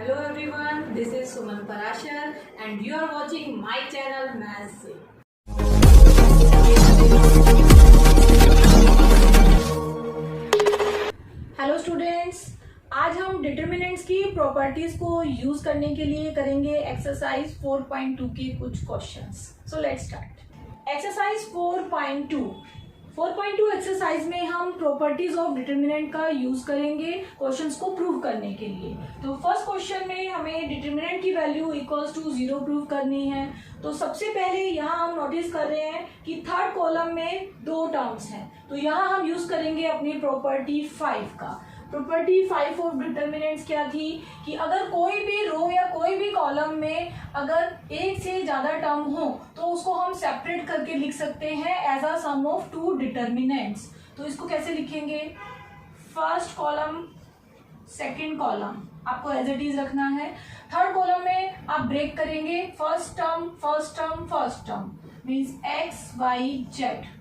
Hello everyone, this is Suman Parashar and you are watching my channel Maths से। Hello students, आज हम determinants की properties को use करने के लिए करेंगे एक्सरसाइज 4.2 के कुछ questions. So let's start. Exercise 4.2 exercise में हम प्रॉपर्टीज ऑफ डिटर्मिनेंट का यूज करेंगे क्वेश्चंस को प्रूव करने के लिए। तो फर्स्ट क्वेश्चन में हमें डिटर्मिनेंट की वैल्यू इक्वल्स टू 0 प्रूव करनी है। तो सबसे पहले यहाँ हम नोटिस कर रहे हैं कि थर्ड कॉलम में दो टर्म्स हैं, तो यहाँ हम यूज करेंगे अपनी प्रॉपर्टी 5 का। प्रॉपर्टी 5 ऑफ डिटर्मिनेंट्स क्या थी कि अगर कोई भी रो या कोई भी कॉलम में अगर एक से ज्यादा टर्म हो तो उसको हम सेपरेट करके लिख सकते हैं as a sum of two determinants. तो इसको कैसे लिखेंगे? फर्स्ट कॉलम सेकंड कॉलम आपको एज इट इज रखना है। थर्ड कॉलम में आप ब्रेक करेंगे, first term first term first term means X Y Z.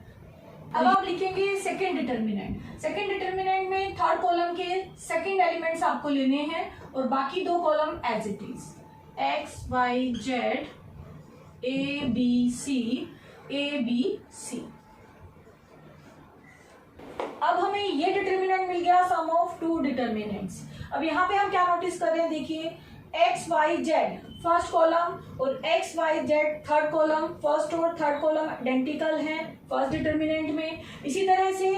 अब आप लिखेंगे सेकेंड डिटर्मिनेंट। सेकेंड डिटर्मिनेंट में थर्ड कॉलम के सेकेंड एलिमेंट्स आपको लेने हैं और बाकी दो column as it is X Y Z A B C. अब हमें ये डिटर्मिनेंट मिल गया सम ऑफ टू डिटर्मिनेंट्स। अब यहाँ पे हम क्या नोटिस कर रहे हैं, देखिए x Y z first column और x Y z third column, first और थर्ड कॉलम आइडेंटिकल हैं फर्स्ट डिटर्मिनेंट में। इसी तरह से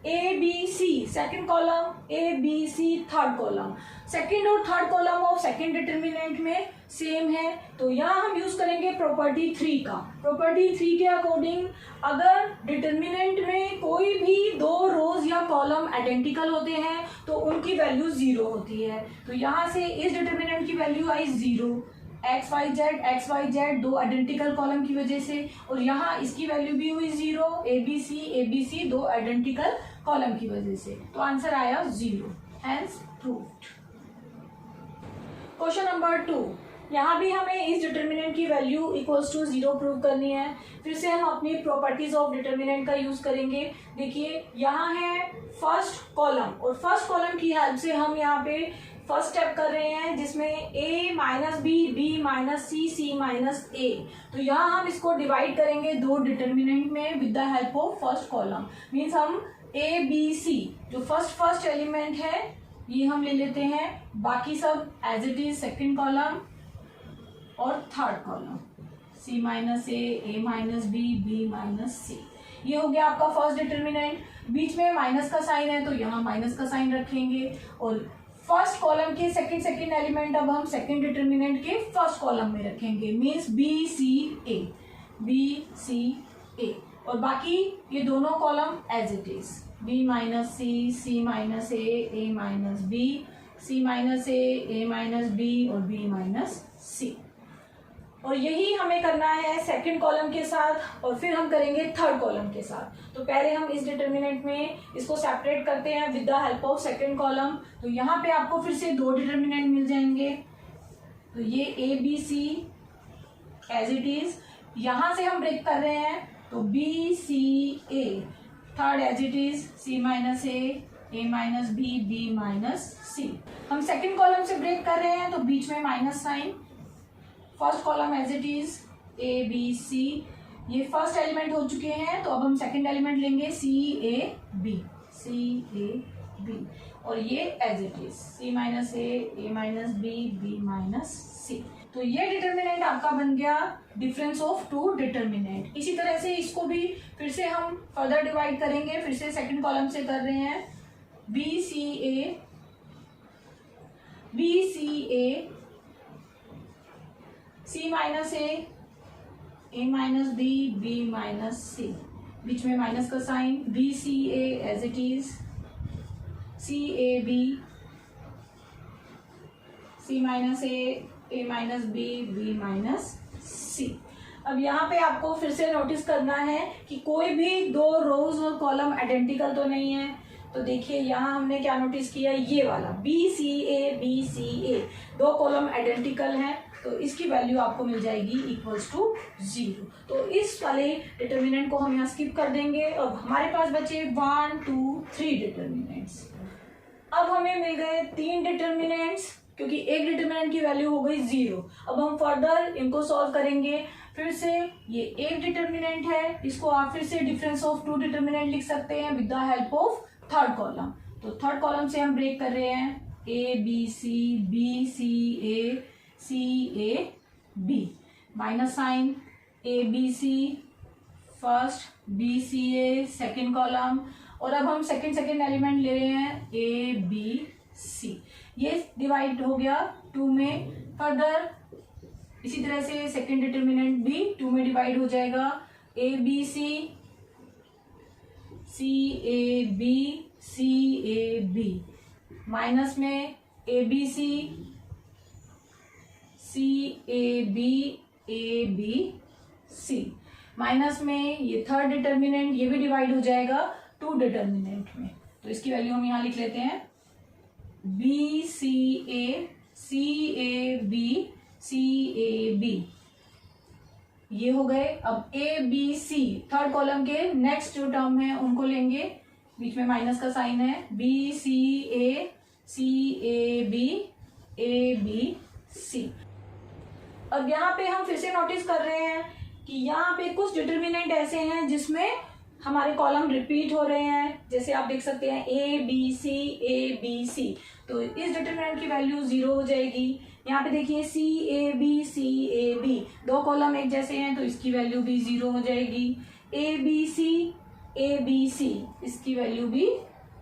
a B c second column, a B C third column, second और third column of second determinant में same है। तो यहाँ हम यूज करेंगे प्रॉपर्टी 3 का। प्रॉपर्टी 3 के अकॉर्डिंग अगर डिटर्मिनेंट में कोई भी दो रोज या कॉलम आइडेंटिकल होते हैं तो उनकी वैल्यू 0 होती है। तो यहाँ से इस डिटर्मिनेंट की वैल्यू आई 0, एक्स वाई जेड दो आइडेंटिकल कॉलम की वजह से, और यहाँ इसकी वैल्यू भी हुई 0, ए बी सी दो आइडेंटिकल कॉलम की वजह से। तो आंसर आया 0, हेंस प्रूव्ड। क्वेश्चन नंबर 2, यहाँ भी हमें इस डिटर्मिनेंट की वैल्यू इक्वल्स टू 0 प्रूव करनी है। फिर से हम अपनी प्रॉपर्टीज ऑफ डिटर्मिनेंट का यूज करेंगे। देखिए यहाँ है फर्स्ट कॉलम और फर्स्ट कॉलम की हेल्प से हम यहाँ पे फर्स्ट स्टेप कर रहे हैं जिसमें a minus B minus C minus a. तो यहाँ हम इसको डिवाइड करेंगे दो डिटर्मिनेंट में with the help of first column. Means हम ए बी सी जो फर्स्ट एलिमेंट है ये हम ले लेते हैं, बाकी सब as it is second column और थर्ड कॉलम सी माइनस ए माइनस बी माइनस सी। ये हो गया आपका फर्स्ट डिटर्मिनेंट। बीच में माइनस का साइन है तो यहाँ माइनस का साइन रखेंगे और फर्स्ट कॉलम के सेकेंड एलिमेंट अब हम सेकेंड डिटर्मिनेंट के फर्स्ट कॉलम में रखेंगे, मीन्स बी सी ए और बाकी ये दोनों column as it is B minus C minus A minus B, C minus A minus B और बी माइनस सी। और यही हमें करना है सेकंड कॉलम के साथ और फिर हम करेंगे थर्ड कॉलम के साथ। तो पहले हम इस डिटर्मिनेंट में इसको सेपरेट करते हैं with the help of second column. तो यहाँ पे आपको फिर से दो डिटर्मिनेंट मिल जाएंगे। तो ये a B c as it is, यहाँ से हम ब्रेक कर रहे हैं तो b C a, third as it is c minus A minus B minus c. हम सेकेंड कॉलम से ब्रेक कर रहे हैं तो बीच में minus sign, first column as it is A B C. ये फर्स्ट एलिमेंट हो चुके हैं तो अब हम सेकंड एलिमेंट लेंगे सी ए बी और ये as it is c minus A minus B minus c. तो ये डिटर्मिनेंट आपका बन गया डिफरेंस ऑफ टू डिटर्मिनेंट। इसी तरह से इसको भी फिर से हम फर्दर डिवाइड करेंगे, फिर से सेकंड कॉलम से कर रहे हैं b C a c minus A minus B minus c, बीच में माइनस का sign, b C a as it is c a minus A minus B minus c. अब यहाँ पे आपको फिर से नोटिस करना है कि कोई भी दो रोज और कॉलम आइडेंटिकल तो नहीं है। तो देखिए यहाँ हमने क्या नोटिस किया, ये वाला बी सी ए दो कॉलम आइडेंटिकल हैं तो इसकी वैल्यू आपको मिल जाएगी इक्वल्स टू 0। तो इस वाले डिटर्मिनेंट को हम यहाँ स्किप कर देंगे। अब हमारे पास बचे 1 2 3 डिटर्मिनेंट्स। अब हमें मिल गए 3 डिटर्मिनेंट्स क्योंकि एक डिटर्मिनेंट की वैल्यू हो गई 0। अब हम फर्दर इनको सॉल्व करेंगे। फिर से ये एक डिटर्मिनेंट है, इसको आप फिर से डिफरेंस ऑफ टू डिटर्मिनेंट लिख सकते हैं with the help of third column. तो थर्ड कॉलम से हम ब्रेक कर रहे हैं, A B C A B, minus sign, A B C first, B C A second column, और अब हम सेकेंड एलिमेंट ले रहे हैं ए बी सी। ये डिवाइड हो गया 2 में। फर्दर इसी तरह से सेकेंड डिटर्मिनेंट भी 2 में डिवाइड हो जाएगा, A B C A B, minus में A B B C, minus में ये थर्ड डिटर्मिनेंट, ये भी डिवाइड हो जाएगा 2 डिटर्मिनेंट में। तो इसकी वैल्यू हम यहां लिख लेते हैं, बी सी ए बी, ये हो गए। अब A B C third column के नेक्स्ट जो टर्म है उनको लेंगे, बीच में माइनस का साइन है, B C A B C. अब यहाँ पे हम फिर से नोटिस कर रहे हैं कि यहाँ पे कुछ डिटर्मिनेंट ऐसे हैं जिसमें हमारे कॉलम रिपीट हो रहे हैं। जैसे आप देख सकते हैं ए बी सी, तो इस डिटर्मिनेंट की वैल्यू 0 हो जाएगी। यहाँ पे देखिए सी ए बी, 2 कॉलम एक जैसे हैं तो इसकी वैल्यू भी 0 हो जाएगी। ए बी सी, इसकी वैल्यू भी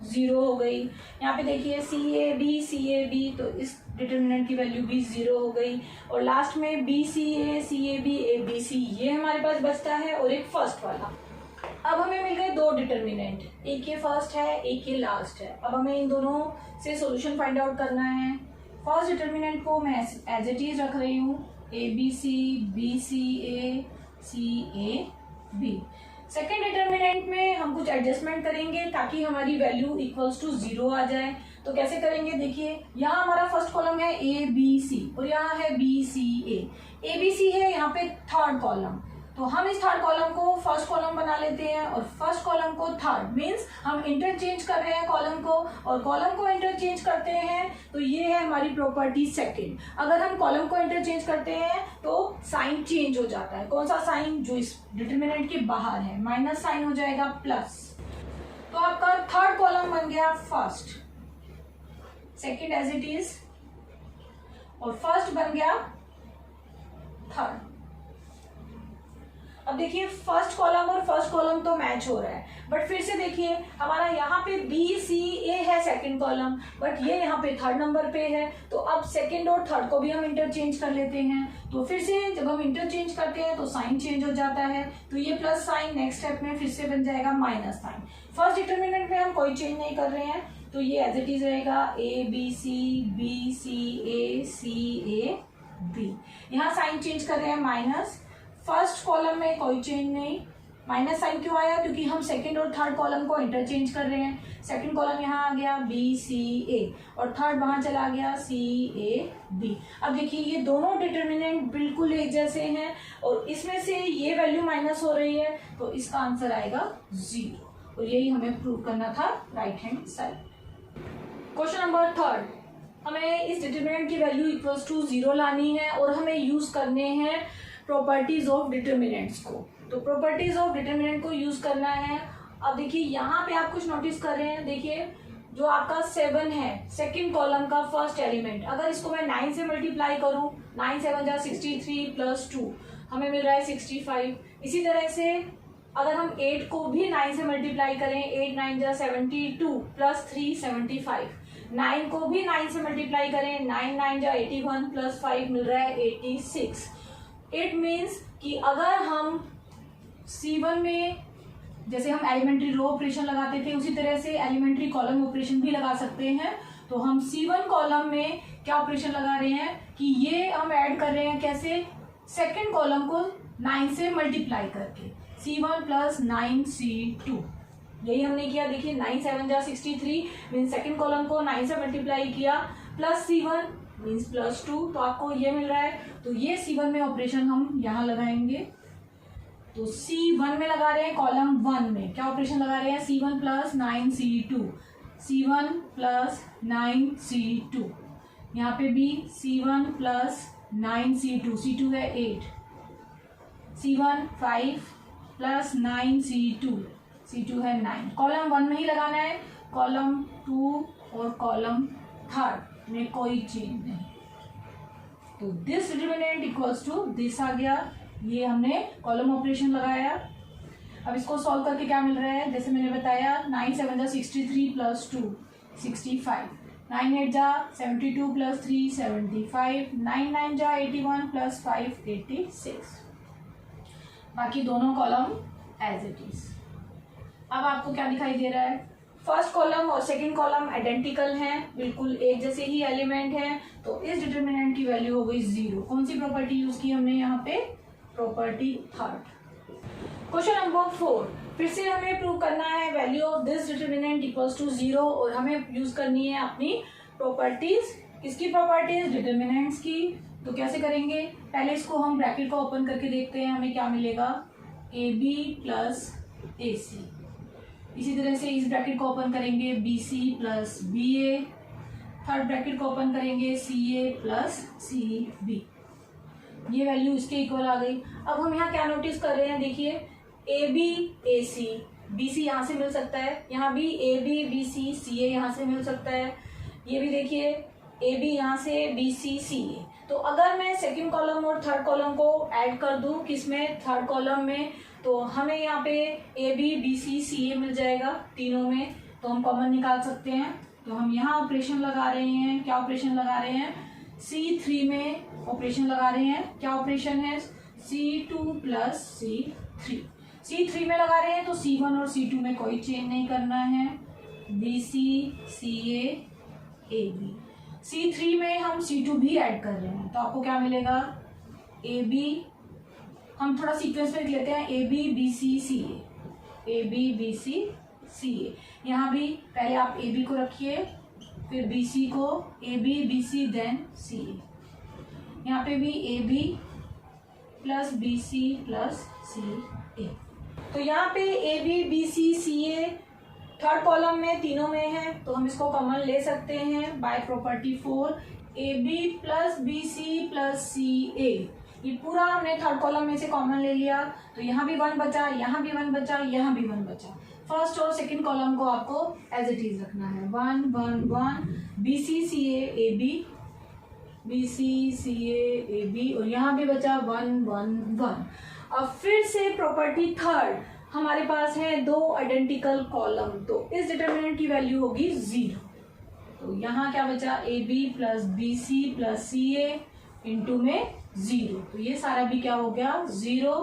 0 हो गई। यहाँ पे देखिए सी ए बी, तो इस डिटर्मिनेंट की वैल्यू भी 0 हो गई। और लास्ट में B C A B C, ये हमारे पास बचता है, और एक फर्स्ट वाला। अब हमें मिल गए 2 डिटर्मिनेंट, एक ये फर्स्ट है, एक ये लास्ट है। अब हमें इन दोनों से सॉल्यूशन फाइंड आउट करना है। फर्स्ट डिटर्मिनेंट को मैं एज इट इज रख रही हूँ, A B C A B. Second determinant में हम कुछ एडजस्टमेंट करेंगे ताकि हमारी वैल्यू इक्वल्स टू 0 आ जाए। तो कैसे करेंगे, देखिए यहाँ हमारा फर्स्ट कॉलम है ए बी सी और यहाँ है B C A B C है यहाँ पे थर्ड कॉलम। तो हम इस थर्ड कॉलम को फर्स्ट कॉलम बना लेते हैं और फर्स्ट कॉलम को थर्ड, मीन्स हम इंटरचेंज कर रहे हैं कॉलम को, और कॉलम को इंटरचेंज करते हैं तो ये है हमारी प्रॉपर्टी सेकंड। अगर हम कॉलम को इंटरचेंज करते हैं तो साइन चेंज हो जाता है। कौन सा साइन, जो इस डिटर्मिनेंट के बाहर है, माइनस साइन हो जाएगा प्लस। तो आपका थर्ड कॉलम बन गया first, second as it is, और फर्स्ट बन गया थर्ड। अब देखिए फर्स्ट कॉलम और फर्स्ट कॉलम तो मैच हो रहा है, बट फिर से देखिए हमारा यहाँ पे बी सी ए है सेकंड कॉलम, बट ये यहाँ पे थर्ड नंबर पे है। तो अब सेकंड और थर्ड को भी हम इंटरचेंज कर लेते हैं। तो फिर से जब हम इंटरचेंज करते हैं तो साइन चेंज हो जाता है, तो ये प्लस साइन नेक्स्ट स्टेप में फिर से बन जाएगा माइनस साइन। फर्स्ट डिटर्मिनेंट में हम कोई चेंज नहीं कर रहे हैं, तो ये एज इट इज रहेगा A B C A B. यहाँ साइन चेंज कर रहे हैं माइनस, फर्स्ट कॉलम में कोई चेंज नहीं। माइनस साइन क्यों आया, क्योंकि हम सेकंड और थर्ड कॉलम को इंटरचेंज कर रहे हैं। सेकंड कॉलम यहाँ आ गया बी सी ए और थर्ड वहां चला गया सी ए बी। अब देखिए ये दोनों डिटर्मिनेंट बिल्कुल एक जैसे हैं और इसमें से ये वैल्यू माइनस हो रही है, तो इसका आंसर आएगा 0, और यही हमें प्रूव करना था right hand side. Question number 3, हमें इस डिटर्मिनेंट की वैल्यू इक्वल्स टू 0 लानी है और हमें यूज करने हैं प्रॉपर्टीज ऑफ डिटर्मिनेंट्स को। तो प्रॉपर्टीज ऑफ डिटर्मिनेंट को यूज करना है। अब देखिए यहाँ पे आप कुछ नोटिस कर रहे हैं, देखिए जो आपका 7 है सेकंड कॉलम का फर्स्ट एलिमेंट, अगर इसको मैं 9 से मल्टीप्लाई करूँ, 9 7 जा 63 प्लस 2 हमें मिल रहा है 65। इसी तरह से अगर हम 8 को भी 9 से मल्टीप्लाई करें, 8 9 जा 72 प्लस 3 75। 9 को भी 9 से मल्टीप्लाई करें, 9 9 जा 81 प्लस 5 मिल रहा है 86। इट मीन्स कि अगर हम C1 में जैसे हम एलिमेंट्री रो ऑपरेशन लगाते थे उसी तरह से एलिमेंट्री कॉलम ऑपरेशन भी लगा सकते हैं। तो हम C1 कॉलम में क्या ऑपरेशन लगा रहे हैं कि ये हम ऐड कर रहे हैं कैसे, सेकंड कॉलम को 9 से मल्टीप्लाई करके, C1 प्लस 9C2, यही हमने किया। देखिए 9 7 जा 63 मीन्स सेकंड कॉलम को 9 से मल्टीप्लाई किया, प्लस C1 मीन्स प्लस 2, तो आपको ये मिल रहा है। तो ये C1 में ऑपरेशन हम यहाँ लगाएंगे। तो C1 में लगा रहे हैं कॉलम 1 में क्या ऑपरेशन लगा रहे हैं, C1 plus 9C2, C1 plus 9C2। यहाँ पे भी C1 प्लस 9C2, C2 है 8, C1 5 प्लस 9C2, C2 है 9। कॉलम 1 में ही लगाना है, कॉलम 2 और कॉलम 3 में कोई चेंज नहीं। तो this determinant equals to this आ गया, ये हमने कॉलम ऑपरेशन लगाया। अब इसको सॉल्व करके क्या मिल रहा है, जैसे मैंने बताया 9 7 जा 63 प्लस 2 65, 9 8 जा 72 प्लस 3 75, 9 9 जा 81 प्लस 5 86। बाकी दोनों कॉलम एज इट इज। अब आपको क्या दिखाई दे रहा है, फर्स्ट कॉलम और सेकंड कॉलम आइडेंटिकल हैं, बिल्कुल एक जैसे ही एलिमेंट हैं, तो इस डिटरमिनेंट की वैल्यू हो गई 0। कौन सी प्रॉपर्टी यूज की हमने यहाँ पे, प्रॉपर्टी थर्ड। क्वेश्चन नंबर 4, फिर से हमें प्रूव करना है value of this determinant equals to 0 और हमें यूज करनी है अपनी प्रॉपर्टीज। किसकी प्रॉपर्टीज, डिटरमिनेंट्स की। तो कैसे करेंगे, पहले इसको हम ब्रैकेट को ओपन करके देखते हैं, हमें क्या मिलेगा, AB प्लस AC। इसी तरह से इस ब्रैकेट को ओपन करेंगे BC plus BA, third bracket को ओपन करेंगे CA प्लस CB। ये वैल्यू इसके इक्वल आ गई। अब हम यहाँ क्या नोटिस कर रहे हैं, देखिए AB AC, BC यहाँ से मिल सकता है, यहाँ भी AB BC CA यहाँ से मिल सकता है, ये भी देखिए AB यहाँ से BC CA। तो अगर मैं सेकंड कॉलम और थर्ड कॉलम को ऐड कर दूं किसमें, थर्ड कॉलम में, तो हमें यहाँ पे AB BC CA मिल जाएगा तीनों में, तो हम कॉमन निकाल सकते हैं। तो हम यहाँ ऑपरेशन लगा रहे हैं, क्या ऑपरेशन लगा रहे हैं, C3 में ऑपरेशन लगा रहे हैं। क्या ऑपरेशन है, C2 प्लस C3, C3 में लगा रहे हैं तो C1 और C2 में कोई चेंज नहीं करना है, BC CA AB। C3 में हम C2 भी ऐड कर रहे हैं, तो आपको क्या मिलेगा, AB, हम थोड़ा सीक्वेंस में लेते हैं, AB BC CA, AB BC CA। यहाँ भी पहले आप AB को रखिए, फिर BC को, AB BC देन CA। यहाँ पे भी AB plus BC plus CA। तो यहाँ पे AB BC CA third column में तीनों में है, तो हम इसको कॉमन ले सकते हैं by property 4। AB plus BC plus CA, ये पूरा हमने थर्ड कॉलम में से कॉमन ले लिया, तो यहाँ भी 1 बचा, यहाँ भी 1 बचा, यहाँ भी 1 बचा। फर्स्ट और सेकंड कॉलम को आपको एज इट इज रखना है, 1 1 1, BC CA AB, BC CA AB, और यहाँ भी बचा 1 1 1। अब फिर से प्रॉपर्टी थर्ड, हमारे पास है दो आइडेंटिकल कॉलम, तो इस डिटरमिनेंट की वैल्यू होगी 0। तो यहाँ क्या बचा, AB plus BC plus CA into में 0, तो ये सारा भी क्या हो गया 0,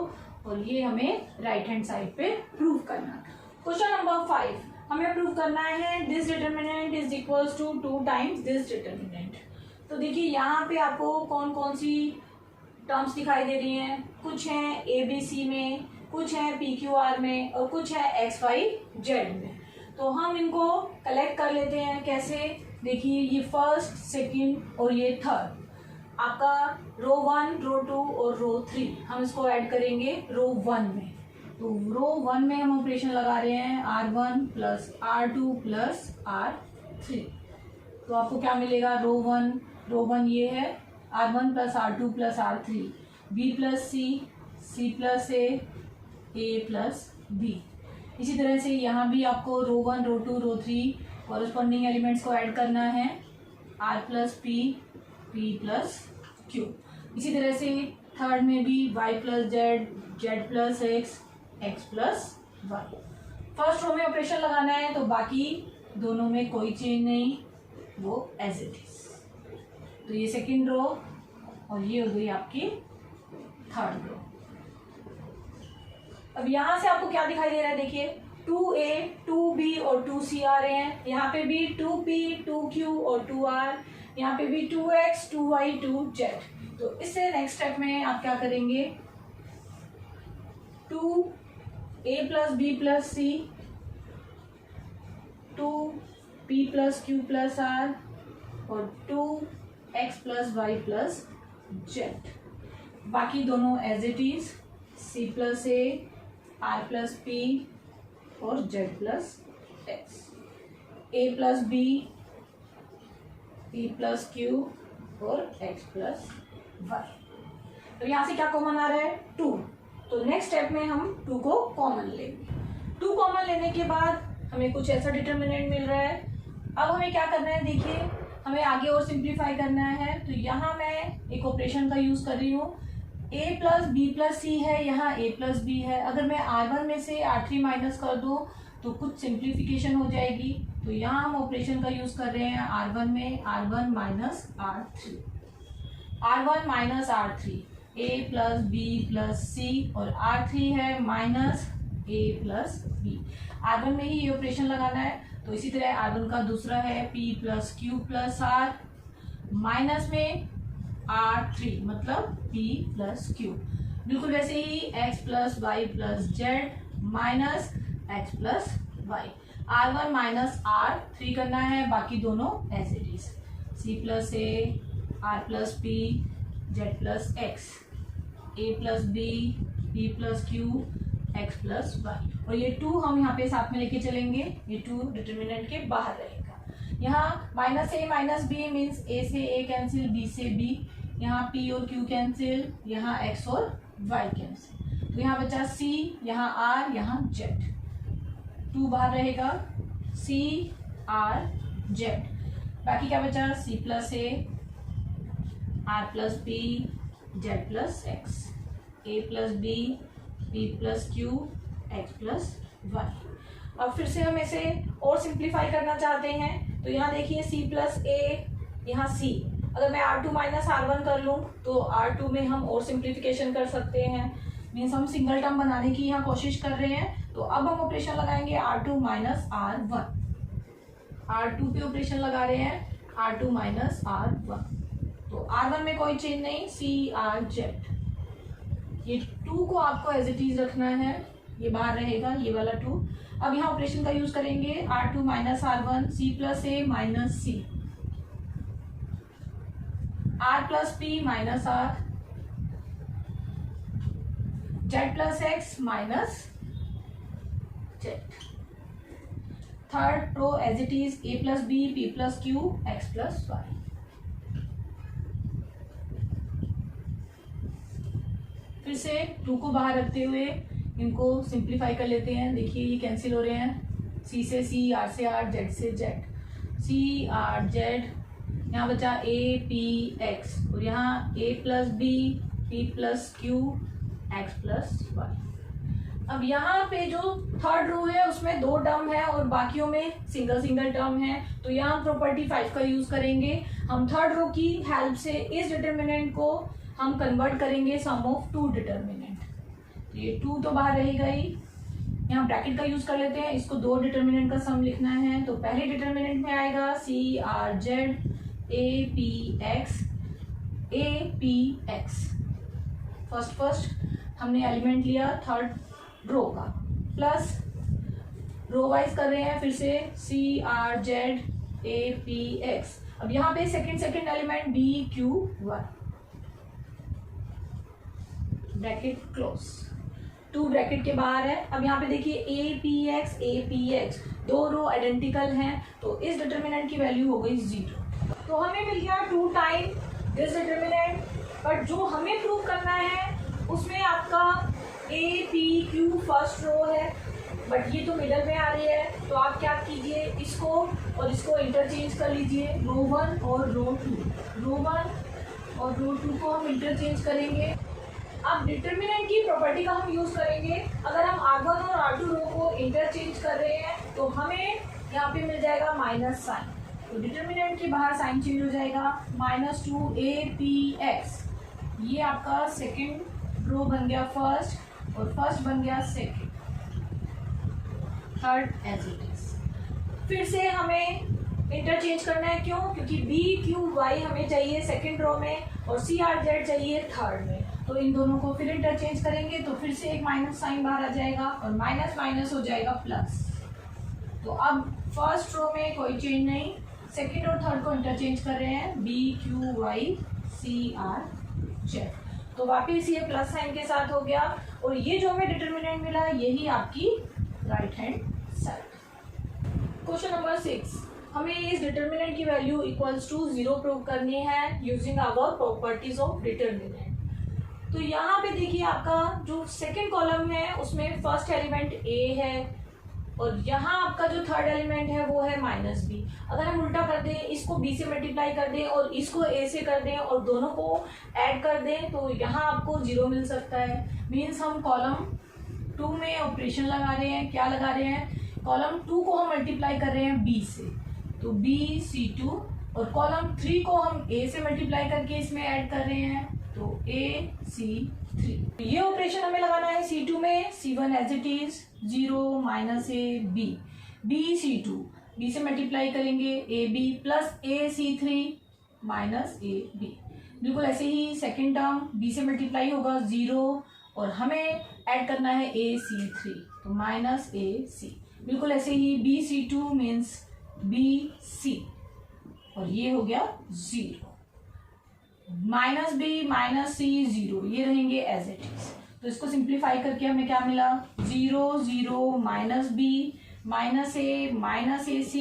और ये हमें राइट हैंड साइड पे प्रूव करना था। क्वेश्चन नंबर 5, हमें प्रूव करना है this determinant is equals to 2 times this determinant. तो देखिए यहाँ पे आपको कौन कौन सी टर्म्स दिखाई दे रही हैं, कुछ हैं ABC में, कुछ है PQR में, और कुछ है XYZ में। तो हम इनको कलेक्ट कर लेते हैं, कैसे, देखिए ये फर्स्ट सेकंड और ये थर्ड, आपका रो 1 रो 2 और रो 3, हम इसको ऐड करेंगे रो 1 में। तो रो 1 में हम ऑपरेशन लगा रहे हैं R1 plus R2 plus R3। तो आपको क्या मिलेगा, रो 1 ये है R1 plus R2 plus R3, B plus C plus A plus B। इसी तरह से यहाँ भी आपको row 1 row 2 row 3 corresponding elements को ऐड करना है, R plus P plus Q। इसी तरह से थर्ड में भी Y plus Z plus X plus Y। First row में ऑपरेशन लगाना है, तो बाकी दोनों में कोई चेंज नहीं, वो एज इट इज। तो ये सेकेंड रो और ये हो गई आपकी थर्ड रो। अब यहाँ से आपको क्या दिखाई दे रहा है, देखिए 2A 2B और 2C आ रहे हैं, यहाँ पे भी 2P 2Q और 2R, यहाँ पे भी 2X 2Y 2Z। तो इससे नेक्स्ट स्टेप में आप क्या करेंगे, 2A plus B plus C, 2P plus Q plus R और 2X plus Y plus Z। बाकी दोनों as it is, C plus A, R plus P और Z plus X, A plus B, p plus Q और x plus Y. तो यहाँ से क्या common आ रहा है 2। तो नेक्स्ट स्टेप में हम 2 को कॉमन लेंगे। 2 कॉमन लेने के बाद हमें कुछ ऐसा डिटर्मिनेंट मिल रहा है। अब हमें क्या करना है, देखिए हमें आगे और सिंप्लीफाई करना है। तो यहाँ मैं एक ऑपरेशन का यूज कर रही हूँ, a प्लस बी प्लस सी है, यहाँ a प्लस बी है। अगर मैं r1 में से r3 माइनस कर दूँ तो कुछ सिंप्लीफिकेशन हो जाएगी। तो यहाँ हम ऑपरेशन का यूज कर रहे हैं r1 में r1 minus r3, r1 minus r3, a plus B plus C और r3 है minus a plus B. r1 में ही ये ऑपरेशन लगाना है। तो इसी तरह r1 का दूसरा है p plus Q plus r minus में r3 मतलब p प्लस क्यू। बिल्कुल वैसे ही x plus Y plus Z minus x plus Y. r1 minus r3 करना है, बाकी दोनों as it is, c plus A r plus P Z plus X, a plus B p plus Q x plus Y. और ये 2 हम यहाँ पे साथ में लेके चलेंगे, ये 2 डिटर्मिनेंट के बाहर रहेगा। यहाँ minus A minus B means a से a कैंसिल, b से b, यहाँ p और q कैंसिल, यहाँ x और y कैंसिल। तो यहाँ बचा c, यहाँ r, यहाँ z, 2 बाहर रहेगा, c r z। बाकी क्या बचा, c plus a r plus b Z plus X, a plus B p plus Q x plus Y. अब फिर से हम इसे और सिंप्लीफाई करना चाहते हैं। तो यहाँ देखिए c प्लस a, यहाँ c, अगर मैं r2 माइनस r1 कर लूँ तो r2 में हम और सिंप्लीफिकेशन कर सकते हैं, मीन्स हम सिंगल टर्म बनाने की यहाँ कोशिश कर रहे हैं। तो अब हम ऑपरेशन लगाएंगे r2 माइनस r1, r2 पे ऑपरेशन लगा रहे हैं, r2 माइनस r1। तो r1 में कोई चेंज नहीं, c r z। ये 2 को आपको एज इट इज रखना है, ये बाहर रहेगा ये वाला 2। अब यहाँ ऑपरेशन का यूज करेंगे, r2 minus r1, c plus a minus c, r plus p minus r, z plus x minus z। Third row as it is, a plus b p plus q x plus y। फिर से 2 को बाहर रखते हुए इनको simplify कर लेते हैं। देखिए ये कैंसिल हो रहे हैं, c से c, r से r, z से z, c r z, यहाँ बचा a p x और यहाँ a plus b p plus q x plus y। अब यहाँ पे जो थर्ड रो है उसमें 2 टर्म है और बाकियों में सिंगल सिंगल टर्म है। तो यहाँ हम प्रॉपर्टी 5 का यूज करेंगे। हम थर्ड रो की हेल्प से इस डिटर्मिनेंट को हम कन्वर्ट करेंगे सम ऑफ 2 डिटर्मिनेंट। तो ये 2 तो बाहर रहेगा ही, यहाँ ब्रैकेट का यूज कर लेते हैं, इसको 2 डिटर्मिनेंट का सम लिखना है। तो पहले डिटर्मिनेंट में आएगा c r z a p x a p x। First हमने एलिमेंट लिया थर्ड रो का, प्लस रो वाइज कर रहे हैं फिर से c r z a p x। अब यहाँ पे second element b q y, bracket close, 2 bracket के बाहर है। अब यहाँ पे देखिए a p x 2 row identical हैं, तो इस डिटर्मिनेंट की वैल्यू हो गई 0। तो हमें मिल गया 2 टाइम दिस डिटर्मिनेंट। बट जो हमें प्रूव करना है उसमें आपका a p q first row है, बट ये तो मिडल में आ रही है। तो आप क्या कीजिए, इसको और इसको इंटरचेंज कर लीजिए, रो 1 और रो 2, रो 1 और रो 2 को हम इंटरचेंज करेंगे। अब डिटर्मिनेंट की प्रॉपर्टी का हम यूज करेंगे। अगर हम r1 और r2 रो को इंटरचेंज कर रहे हैं तो हमें यहाँ पे मिल जाएगा माइनस साइन। तो डिटर्मिनेंट के बाहर साइन चेंज हो जाएगा, -2 a p x। ये आपका सेकंड रो बन गया फर्स्ट और फर्स्ट बन गया second, third as it is. फिर से हमें इंटरचेंज करना है, क्यों? क्योंकि b q y हमें चाहिए सेकंड रो में और c r z चाहिए थर्ड में। तो इन दोनों को फिर इंटरचेंज करेंगे तो फिर से एक माइनस साइन बाहर आ जाएगा और माइनस माइनस हो जाएगा प्लस। तो अब फर्स्ट रो में कोई चेंज नहीं, सेकंड और थर्ड को इंटरचेंज कर रहे हैं, b q y c r z। तो वापिस ये प्लस साइन के साथ हो गया और ये जो हमें डिटर्मिनेंट मिला यही आपकी right hand side. Question number 6, हमें इस डिटर्मिनेंट की वैल्यू इक्वल्स टू 0 प्रूव करनी है using our properties of determinant. तो यहाँ पे देखिए आपका जो सेकंड कॉलम है उसमें फर्स्ट एलिमेंट a है और यहाँ आपका जो थर्ड एलिमेंट है वो है -b। अगर हम उल्टा कर दें, इसको b से मल्टीप्लाई कर दें और इसको a से कर दें और दोनों को ऐड कर दें तो यहाँ आपको 0 मिल सकता है। मीन्स हम कॉलम 2 में ऑपरेशन लगा रहे हैं। क्या लगा रहे हैं? कॉलम 2 को हम मल्टीप्लाई कर रहे हैं b से, तो bc2, और कॉलम 3 को हम a से मल्टीप्लाई करके इसमें ऐड कर रहे हैं, तो ac3। ये ऑपरेशन हमें लगाना है c2 में, c1 एज इट इज 0 -a b, bc2, b से मल्टीप्लाई करेंगे ab प्लस ac3 -ab। बिल्कुल ऐसे ही सेकेंड टर्म b से मल्टीप्लाई होगा 0 और हमें ऐड करना है ac3, तो -ac। बिल्कुल ऐसे ही bc2 मीन्स bc और ये हो गया 0, -b -c 0, ये रहेंगे एज इट इज। तो इसको सिंप्लीफाई करके हमें क्या मिला? 0 0 -b -a -ac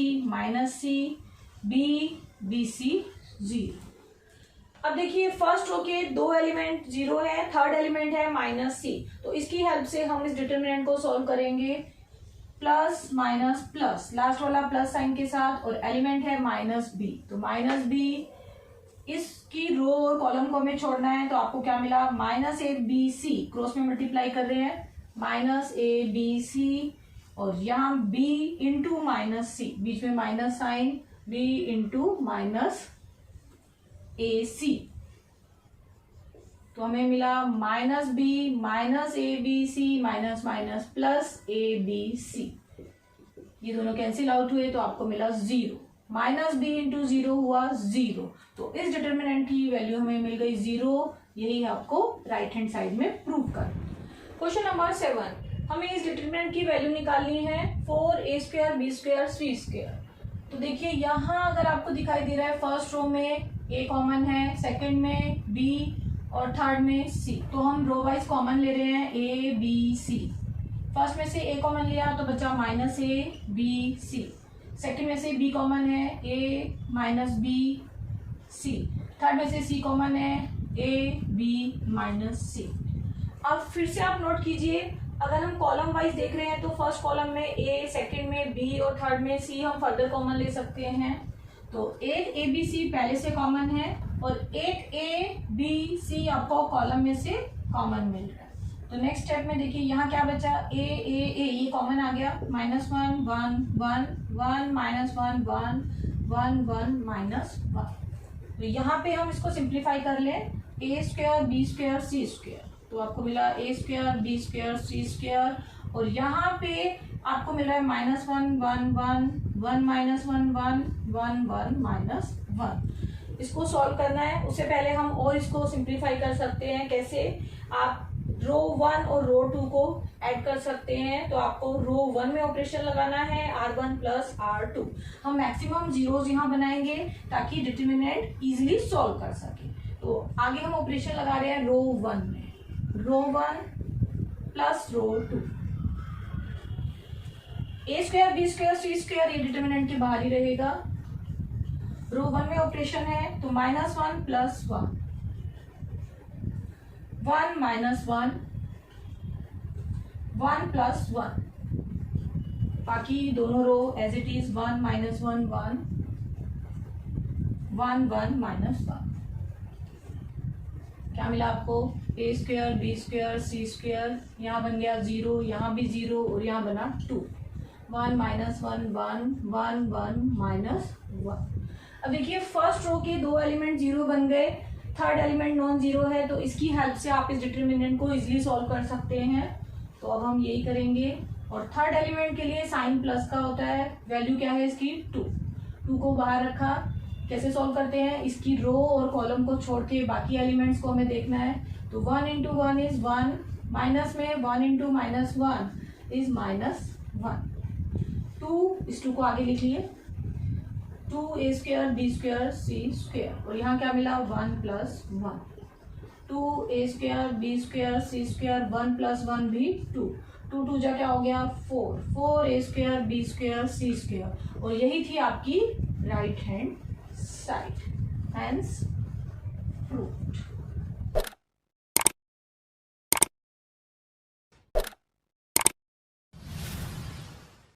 -c bc 0। अब देखिए फर्स्ट रो के दो एलिमेंट 0 है, थर्ड एलिमेंट है -c, तो इसकी हेल्प से हम इस डिटर्मिनेंट को सॉल्व करेंगे। प्लस माइनस प्लस, लास्ट वाला प्लस साइन के साथ, और एलिमेंट है -b, तो -b इसकी रो और कॉलम को हमें छोड़ना है, तो आपको क्या मिला? -abc, क्रॉस में मल्टीप्लाई कर रहे हैं, -abc, और यहाँ b इंटू -c, बीच में minus sign, b into -ac, तो हमें मिला -b -abc प्लस abc, ये दोनों कैंसिल आउट हुए तो आपको मिला 0, -b इंटू 0 हुआ 0, तो इस डिटर्मिनेंट की वैल्यू हमें मिल गई 0। यही आपको राइट हैंड साइड में प्रूव करना। क्वेश्चन नंबर 7, हमें इस डिटर्मिनेंट की वैल्यू निकालनी है 4a² b² c²। तो देखिए यहाँ अगर आपको दिखाई दे रहा है फर्स्ट रो में a कॉमन है, सेकंड में b और थर्ड में c, तो हम रो वाइज कॉमन ले रहे हैं a b c। फर्स्ट में से a कॉमन लिया तो बचा -a b c, सेकंड में से b कॉमन है a b c, थर्ड में से c कॉमन है a b c। अब फिर से आप नोट कीजिए, अगर हम कॉलम वाइज देख रहे हैं तो फर्स्ट कॉलम में a, सेकंड में b और थर्ड में c हम फर्दर कॉमन ले सकते हैं। तो एक a b c पहले से कॉमन है और एक a b c आपको कॉलम में से कॉमन मिल रहा है। तो नेक्स्ट स्टेप में देखिए यहाँ क्या बचा? a ये कॉमन आ गया, -1 1 1 -1 1 1 -1। तो यहाँ पे हम इसको सिंप्लीफाई कर लें, a² b² c², तो आपको मिला a² b² c², और यहाँ पे आपको मिल रहा है -1 1 1 1 -1 1 1 -1। इसको सॉल्व करना है, उससे पहले हम और इसको सिंप्लीफाई कर सकते हैं। कैसे? आप रो 1 और रो 2 को ऐड कर सकते हैं, तो आपको रो 1 में ऑपरेशन लगाना है r1 प्लस r2। हम मैक्सिमम जीरोज यहाँ बनाएंगे ताकि डिटर्मिनेंट इजीली सॉल्व कर सके। तो आगे हम ऑपरेशन लगा रहे हैं रो 1 में, रो 1 प्लस रो 2, a² b² c² ये डिटर्मिनेंट के बाहर ही रहेगा। रो 1 में ऑपरेशन है तो -1 प्लस 1 1 -1 1 प्लस 1, बाकी दोनों रो एज इट इज 1 -1 1 1 1 -1। क्या मिला आपको? a² b² c², यहाँ बन गया 0, यहाँ भी 0 और यहाँ बना 2, 1 -1 1 1 1 -1। अब देखिए फर्स्ट रो के दो एलिमेंट 0 बन गए, थर्ड एलिमेंट नॉन जीरो है, तो इसकी हेल्प से आप इस डिटर्मिनेंट को इजीली सॉल्व कर सकते हैं। तो अब हम यही करेंगे, और थर्ड एलिमेंट के लिए साइन प्लस का होता है। वैल्यू क्या है इसकी? 2 को बाहर रखा। कैसे सॉल्व करते हैं? इसकी रो और कॉलम को छोड़ के बाकी एलिमेंट्स को हमें देखना है। तो 1 × 1 इज 1, माइनस में 1 × -1 इज -1। 2, इस 2 को आगे लिख लिए, 2a² b² c², और यहाँ क्या मिला? 1 + 1, 2a² b² c², 1 + 1 भी 2, टू टू जा क्या हो गया 4, 4 a square b square c square, और यही थी आपकी right hand side, hence proved.